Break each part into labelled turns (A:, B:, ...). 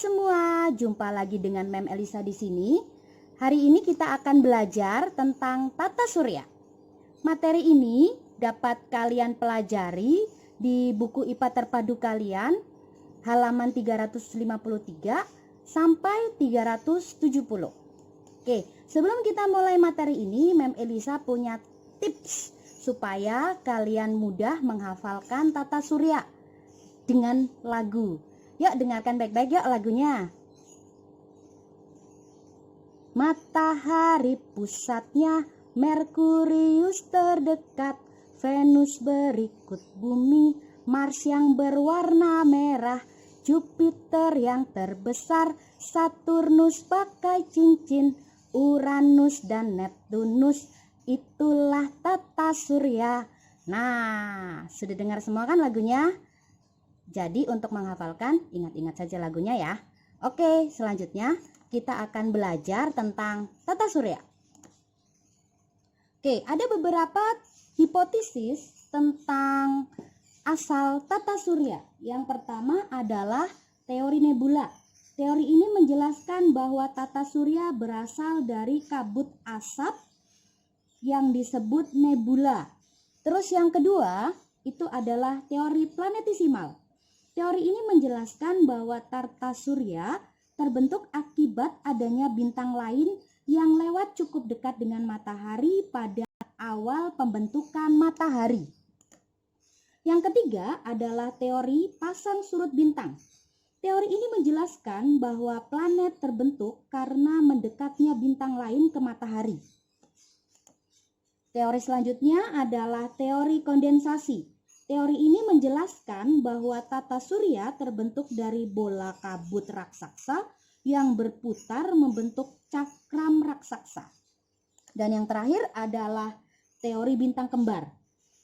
A: semua, jumpa lagi dengan Mem Elisa di sini. Hari ini kita akan belajar tentang tata surya. Materi ini dapat kalian pelajari di buku IPA terpadu kalian halaman 353 sampai 370. Oke, sebelum kita mulai materi ini, Mem Elisa punya tips supaya kalian mudah menghafalkan tata surya dengan lagu. Yuk dengarkan baik-baik yuk lagunya. Matahari pusatnya, Merkurius terdekat, Venus berikut bumi, Mars yang berwarna merah, Jupiter yang terbesar, Saturnus pakai cincin, Uranus dan Neptunus, itulah tata surya. Nah, sudah dengar semua kan lagunya? Jadi untuk menghafalkan, ingat-ingat saja lagunya ya. Oke, selanjutnya kita akan belajar tentang tata surya. Oke, ada beberapa hipotesis tentang asal tata surya. Yang pertama adalah teori nebula. Teori ini menjelaskan bahwa tata surya berasal dari kabut asap yang disebut nebula. Terus yang kedua, itu adalah teori planetesimal. Teori ini menjelaskan bahwa tata surya terbentuk akibat adanya bintang lain yang lewat cukup dekat dengan matahari pada awal pembentukan matahari. Yang ketiga adalah teori pasang surut bintang. Teori ini menjelaskan bahwa planet terbentuk karena mendekatnya bintang lain ke matahari. Teori selanjutnya adalah teori kondensasi. Teori ini menjelaskan bahwa tata surya terbentuk dari bola kabut raksasa yang berputar membentuk cakram raksasa. Dan yang terakhir adalah teori bintang kembar.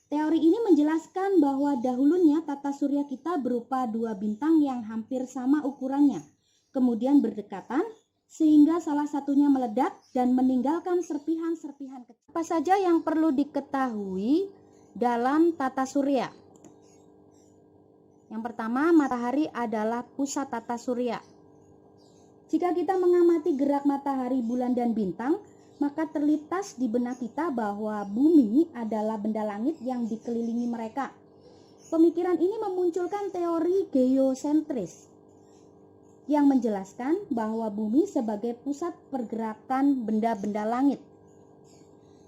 A: Teori ini menjelaskan bahwa dahulunya tata surya kita berupa dua bintang yang hampir sama ukurannya, kemudian berdekatan sehingga salah satunya meledak dan meninggalkan serpihan-serpihan kecil. Apa saja yang perlu diketahui dalam tata surya? Yang pertama, matahari adalah pusat tata surya. Jika kita mengamati gerak matahari, bulan, dan bintang, maka terlintas di benak kita bahwa bumi adalah benda langit yang dikelilingi mereka. Pemikiran ini memunculkan teori geosentris yang menjelaskan bahwa bumi sebagai pusat pergerakan benda-benda langit.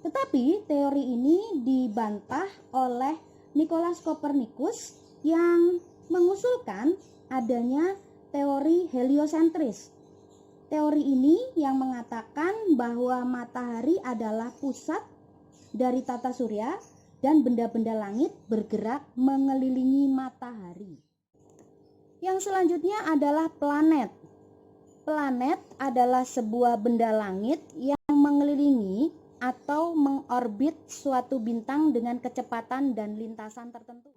A: Tetapi teori ini dibantah oleh Nicolaus Copernicus yang mengusulkan adanya teori heliosentris. Teori ini yang mengatakan bahwa matahari adalah pusat dari tata surya dan benda-benda langit bergerak mengelilingi matahari. Yang selanjutnya adalah planet. Planet adalah sebuah benda langit yang mengelilingi atau mengorbit suatu bintang dengan kecepatan dan lintasan tertentu.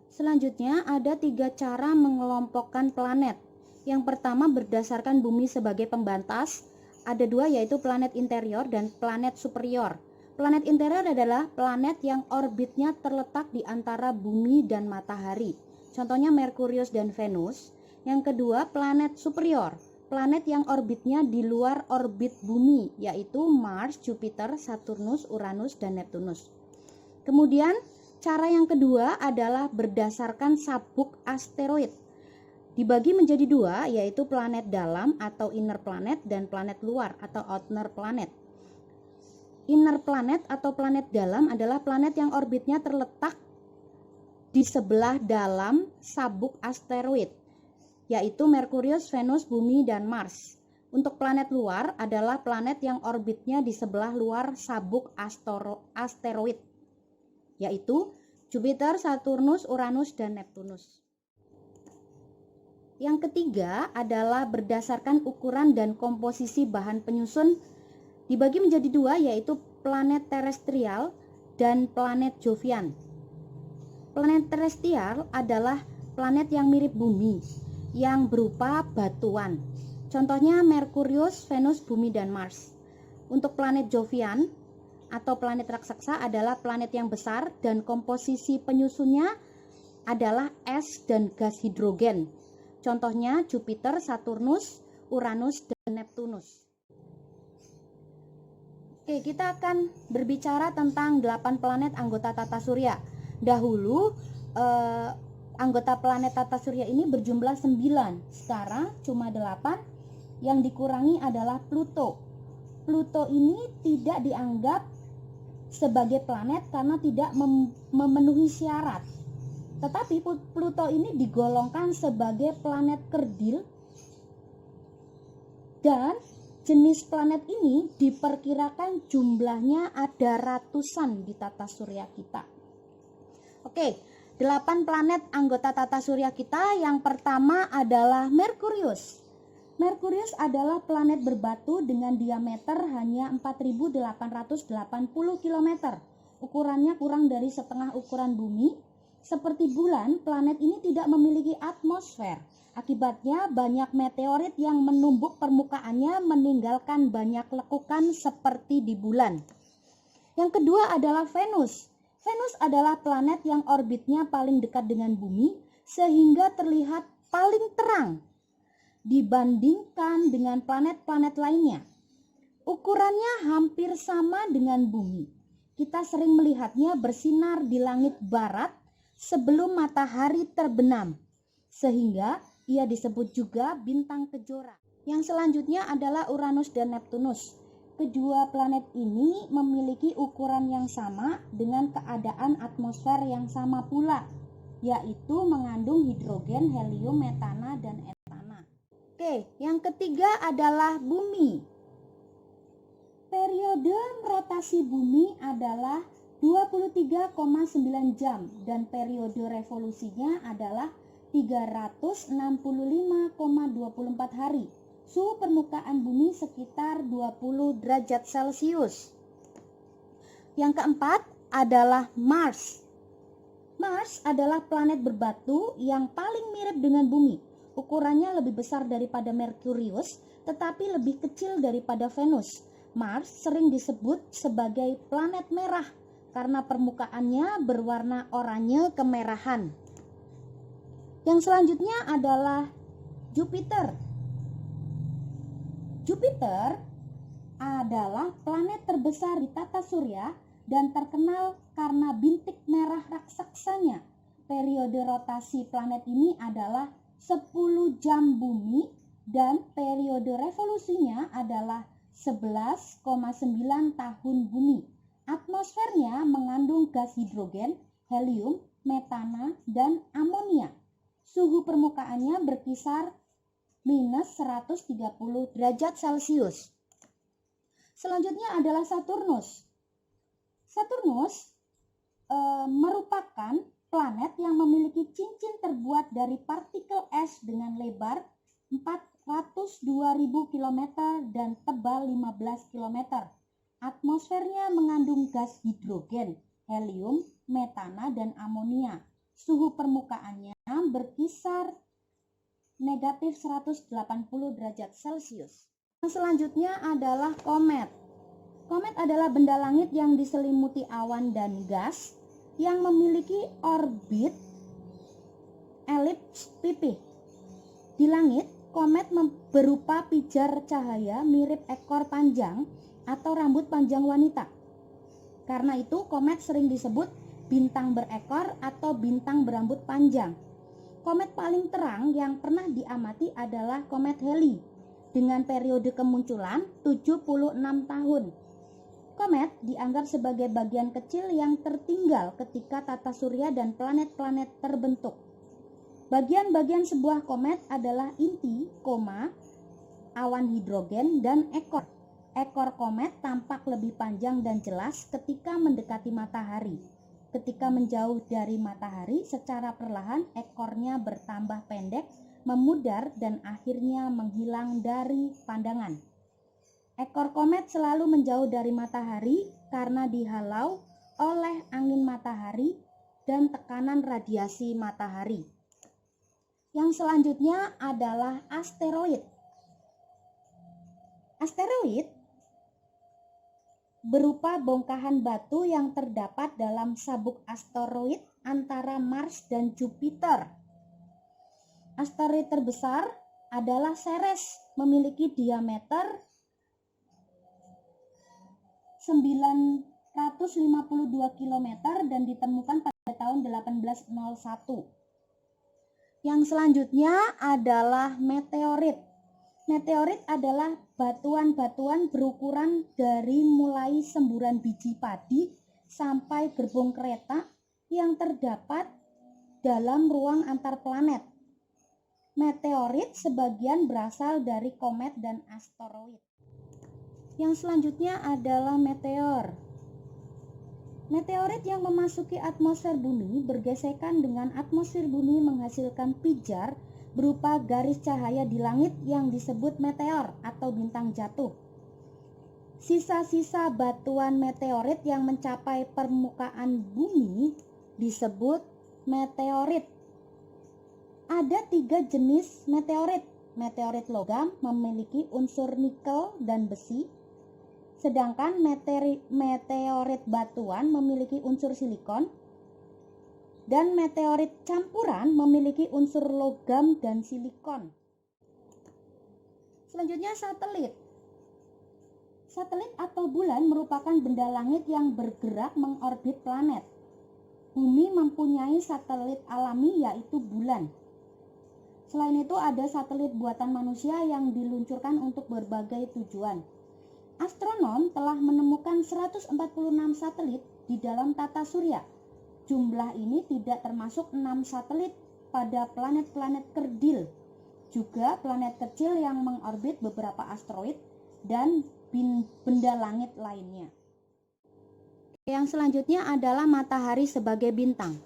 A: Selanjutnya ada 3 cara mengelompokkan planet. Yang pertama berdasarkan bumi sebagai pembatas. Ada 2 yaitu planet interior dan planet superior. Planet interior adalah planet yang orbitnya terletak di antara bumi dan matahari. Contohnya Merkurius dan Venus. Yang kedua planet superior. Planet yang orbitnya di luar orbit bumi, yaitu Mars, Jupiter, Saturnus, Uranus, dan Neptunus. Kemudian, cara yang kedua adalah berdasarkan sabuk asteroid. Dibagi menjadi 2, yaitu planet dalam atau inner planet dan planet luar atau outer planet. Inner planet atau planet dalam adalah planet yang orbitnya terletak di sebelah dalam sabuk asteroid, yaitu Merkurius, Venus, Bumi, dan Mars. Untuk planet luar adalah planet yang orbitnya di sebelah luar sabuk asteroid, yaitu Jupiter, Saturnus, Uranus, dan Neptunus. Yang ketiga adalah berdasarkan ukuran dan komposisi bahan penyusun. Dibagi menjadi 2, yaitu planet terestrial dan planet Jovian. Planet terestrial adalah planet yang mirip bumi, yang berupa batuan. Contohnya Merkurius, Venus, Bumi, dan Mars. Untuk planet Jovian atau planet raksasa adalah planet yang besar dan komposisi penyusunnya adalah es dan gas hidrogen. Contohnya Jupiter, Saturnus, Uranus, dan Neptunus. Oke, kita akan berbicara tentang 8 planet anggota tata surya. Dahulu anggota planet tata surya ini berjumlah 9. Sekarang cuma 8. Yang dikurangi adalah Pluto. Pluto ini tidak dianggap sebagai planet karena tidak memenuhi syarat. Tetapi Pluto ini digolongkan sebagai planet kerdil, dan jenis planet ini diperkirakan jumlahnya ada ratusan di tata surya kita. Oke, 8 planet anggota tata surya kita. Yang pertama adalah Merkurius. Merkurius adalah planet berbatu dengan diameter hanya 4.880 km. Ukurannya kurang dari setengah ukuran bumi. Seperti bulan, planet ini tidak memiliki atmosfer. Akibatnya banyak meteorit yang menumbuk permukaannya meninggalkan banyak lekukan seperti di bulan. Yang kedua adalah Venus. Venus adalah planet yang orbitnya paling dekat dengan bumi sehingga terlihat paling terang dibandingkan dengan planet-planet lainnya. Ukurannya hampir sama dengan bumi. Kita sering melihatnya bersinar di langit barat sebelum matahari terbenam, sehingga ia disebut juga bintang kejora. Yang selanjutnya adalah Uranus dan Neptunus. Kedua planet ini memiliki ukuran yang sama dengan keadaan atmosfer yang sama pula, yaitu mengandung hidrogen, helium, metana, dan etana. Oke, yang ketiga adalah Bumi. Periode rotasi Bumi adalah 23,9 jam dan periode revolusinya adalah 365,24 hari. Suhu permukaan bumi sekitar 20 derajat Celcius. Yang keempat adalah Mars. Mars adalah planet berbatu yang paling mirip dengan bumi. Ukurannya lebih besar daripada Merkurius, tetapi lebih kecil daripada Venus. Mars sering disebut sebagai planet merah karena permukaannya berwarna oranye kemerahan. Yang selanjutnya adalah Jupiter. Jupiter adalah planet terbesar di tata surya dan terkenal karena bintik merah raksaksanya. Periode rotasi planet ini adalah 10 jam bumi dan periode revolusinya adalah 11,9 tahun bumi. Atmosfernya mengandung gas hidrogen, helium, metana, dan amonia. Suhu permukaannya berkisar minus 130 derajat Celcius. Selanjutnya adalah Saturnus. Saturnus merupakan planet yang memiliki cincin terbuat dari partikel es dengan lebar 402.000 km dan tebal 15 km. Atmosfernya mengandung gas hidrogen, helium, metana, dan amonia. Suhu permukaannya berkisar negatif 180 derajat Celcius. Yang selanjutnya adalah komet. Komet adalah benda langit yang diselimuti awan dan gas yang memiliki orbit elips pipih. Di langit, komet berupa pijar cahaya mirip ekor panjang atau rambut panjang wanita. Karena itu, komet sering disebut bintang berekor atau bintang berambut panjang. Komet paling terang yang pernah diamati adalah komet Halley dengan periode kemunculan 76 tahun. Komet dianggap sebagai bagian kecil yang tertinggal ketika tata surya dan planet-planet terbentuk. Bagian-bagian sebuah komet adalah inti, awan hidrogen, dan ekor. Ekor komet tampak lebih panjang dan jelas ketika mendekati matahari. Ketika menjauh dari matahari, secara perlahan ekornya bertambah pendek, memudar, dan akhirnya menghilang dari pandangan. Ekor komet selalu menjauh dari matahari karena dihalau oleh angin matahari dan tekanan radiasi matahari. Yang selanjutnya adalah asteroid. Asteroid berupa bongkahan batu yang terdapat dalam sabuk asteroid antara Mars dan Jupiter. Asteroid terbesar adalah Ceres, memiliki diameter 952 km dan ditemukan pada tahun 1801. Yang selanjutnya adalah meteorit. Meteorit adalah batuan-batuan berukuran dari mulai semburan biji padi sampai gerbong kereta yang terdapat dalam ruang antar planet. Meteorit sebagian berasal dari komet dan asteroid. Yang selanjutnya adalah meteor. Meteorit yang memasuki atmosfer bumi bergesekan dengan atmosfer bumi menghasilkan pijar berupa garis cahaya di langit yang disebut meteor atau bintang jatuh. Sisa-sisa batuan meteorit yang mencapai permukaan bumi disebut meteorit. Ada 3 jenis meteorit. Meteorit logam memiliki unsur nikel dan besi, sedangkan meteorit batuan memiliki unsur silikon, dan meteorit campuran memiliki unsur logam dan silikon. Selanjutnya satelit. Satelit atau bulan merupakan benda langit yang bergerak mengorbit planet. Bumi mempunyai satelit alami yaitu bulan. Selain itu ada satelit buatan manusia yang diluncurkan untuk berbagai tujuan. Astronom telah menemukan 146 satelit di dalam tata surya. Jumlah ini tidak termasuk 6 satelit pada planet-planet kerdil, juga planet kecil yang mengorbit beberapa asteroid dan benda langit lainnya. Yang selanjutnya adalah matahari sebagai bintang.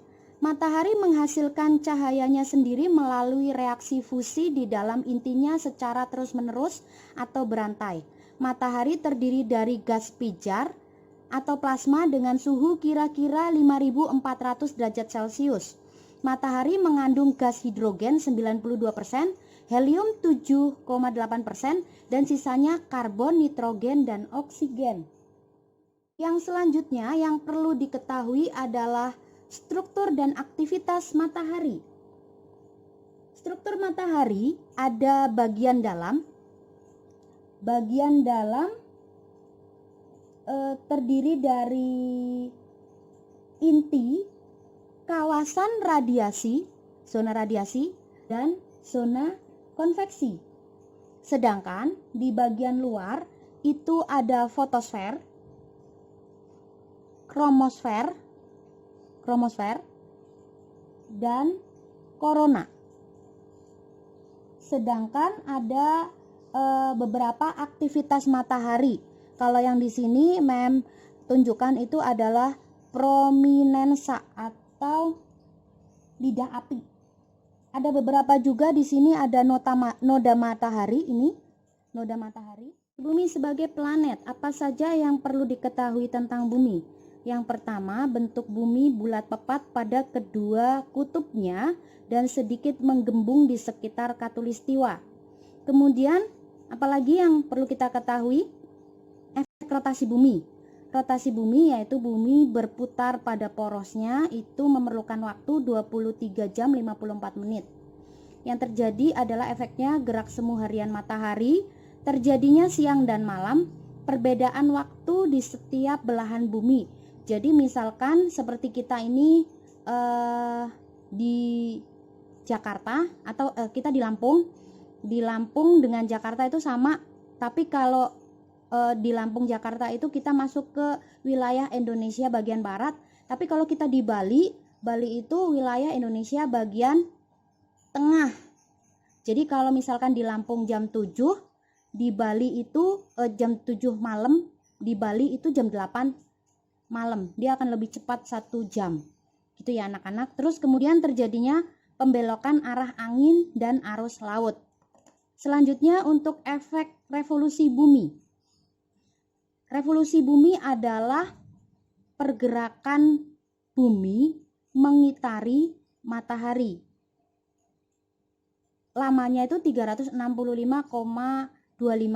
A: Matahari menghasilkan cahayanya sendiri melalui reaksi fusi di dalam intinya secara terus-menerus atau berantai. Matahari terdiri dari gas pijar atau plasma dengan suhu kira-kira 5400 derajat Celcius. Matahari mengandung gas hidrogen 92%, helium 7,8%, dan sisanya karbon, nitrogen, dan oksigen. Yang selanjutnya yang perlu diketahui adalah struktur dan aktivitas matahari. Struktur matahari ada bagian dalam. Bagian dalam terdiri dari inti, kawasan radiasi, zona radiasi, dan zona konveksi. Sedangkan di bagian luar itu ada fotosfer, kromosfer, dan korona. Sedangkan ada beberapa aktivitas matahari. Kalau yang di sini Mem tunjukkan itu adalah prominensa atau lidah api. Ada beberapa juga di sini ada noda matahari ini, noda matahari. Bumi sebagai planet, apa saja yang perlu diketahui tentang bumi? Yang pertama, bentuk bumi bulat pepat pada kedua kutubnya dan sedikit menggembung di sekitar khatulistiwa. Kemudian, apalagi yang perlu kita ketahui? Efek rotasi bumi. Rotasi bumi yaitu bumi berputar pada porosnya itu memerlukan waktu 23 jam 54 menit. Yang terjadi adalah efeknya gerak semu harian matahari, terjadinya siang dan malam, perbedaan waktu di setiap belahan bumi. Jadi misalkan seperti kita ini di Jakarta atau kita di Lampung dengan Jakarta itu sama, tapi kalau di Lampung Jakarta itu kita masuk ke wilayah Indonesia bagian barat, tapi kalau kita di Bali itu wilayah Indonesia bagian tengah. Jadi kalau misalkan di Lampung jam 7, di Bali itu jam 7 malam, di Bali itu jam 8 malam. Dia akan lebih cepat 1 jam. Gitu ya anak-anak. Terus kemudian terjadinya pembelokan arah angin dan arus laut. Selanjutnya untuk efek revolusi bumi. Revolusi bumi adalah pergerakan bumi mengitari matahari. Lamanya itu 365,25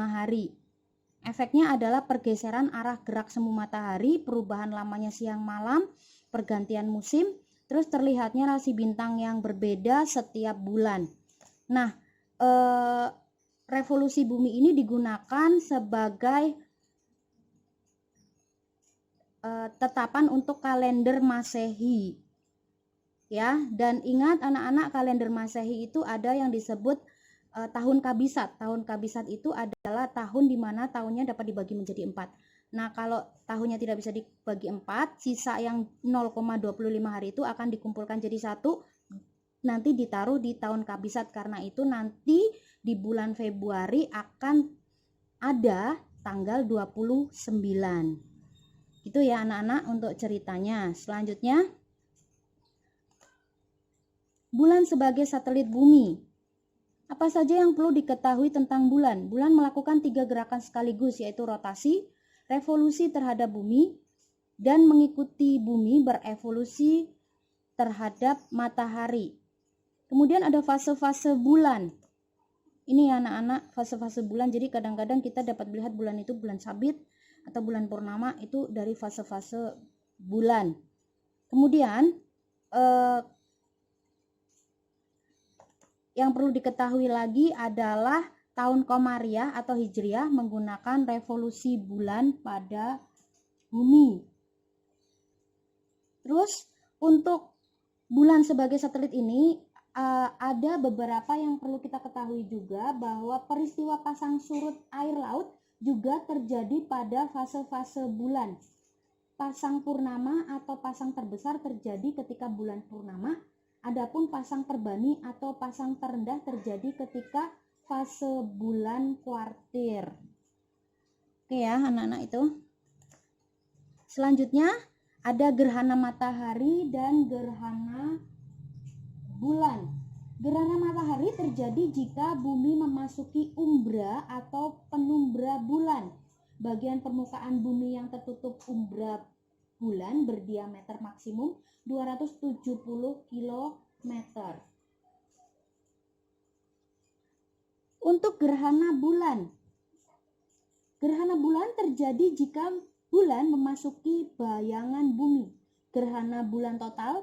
A: hari. Efeknya adalah pergeseran arah gerak semu matahari, perubahan lamanya siang malam, pergantian musim, terus terlihatnya rasi bintang yang berbeda setiap bulan. Nah, revolusi bumi ini digunakan sebagai tetapan untuk kalender Masehi. Ya, dan ingat anak-anak, kalender Masehi itu ada yang disebut tahun kabisat. Tahun kabisat itu adalah tahun di mana tahunnya dapat dibagi menjadi 4. Nah, kalau tahunnya tidak bisa dibagi 4, sisa yang 0,25 hari itu akan dikumpulkan jadi satu, nanti ditaruh di tahun kabisat. Karena itu nanti di bulan Februari akan ada tanggal 29. Itu ya anak-anak untuk ceritanya. Selanjutnya, bulan sebagai satelit bumi. Apa saja yang perlu diketahui tentang bulan? Bulan melakukan 3 gerakan sekaligus, yaitu rotasi, revolusi terhadap bumi, dan mengikuti bumi berevolusi terhadap matahari. Kemudian ada fase-fase bulan. Ini ya anak-anak, fase-fase bulan. Jadi kadang-kadang kita dapat melihat bulan itu bulan sabit atau bulan purnama, itu dari fase-fase bulan. Kemudian yang perlu diketahui lagi adalah tahun Komariah atau Hijriah menggunakan revolusi bulan pada bumi. Terus untuk bulan sebagai satelit ini ada beberapa yang perlu kita ketahui juga, bahwa peristiwa pasang surut air laut juga terjadi pada fase-fase bulan. Pasang purnama atau pasang terbesar terjadi ketika bulan purnama. Adapun pasang terbani atau pasang terendah terjadi ketika fase bulan kuartir. Oke ya anak-anak itu. Selanjutnya ada gerhana matahari dan gerhana bulan. Gerhana matahari terjadi jika bumi memasuki umbra atau penumbra bulan. Bagian permukaan bumi yang tertutup umbra bulan berdiameter maksimum 270 km. Untuk gerhana bulan. Gerhana bulan terjadi jika bulan memasuki bayangan bumi. Gerhana bulan total,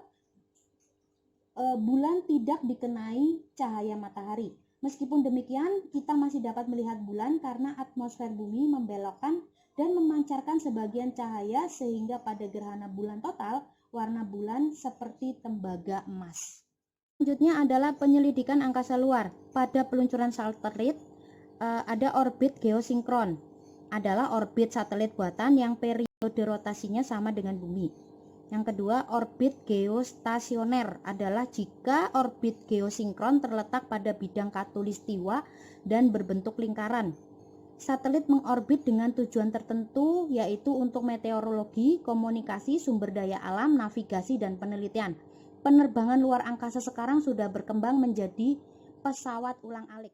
A: bulan tidak dikenai cahaya matahari. Meskipun demikian, kita masih dapat melihat bulan karena atmosfer bumi membelokkan dan memancarkan sebagian cahaya, sehingga pada gerhana bulan total, warna bulan seperti tembaga emas. Selanjutnya adalah penyelidikan angkasa luar. Pada peluncuran satelit, ada orbit geosinkron. Adalah orbit satelit buatan yang periode rotasinya sama dengan bumi. Yang kedua, orbit geostasioner adalah jika orbit geosinkron terletak pada bidang khatulistiwa dan berbentuk lingkaran. Satelit mengorbit dengan tujuan tertentu, yaitu untuk meteorologi, komunikasi, sumber daya alam, navigasi, dan penelitian. Penerbangan luar angkasa sekarang sudah berkembang menjadi pesawat ulang-alik.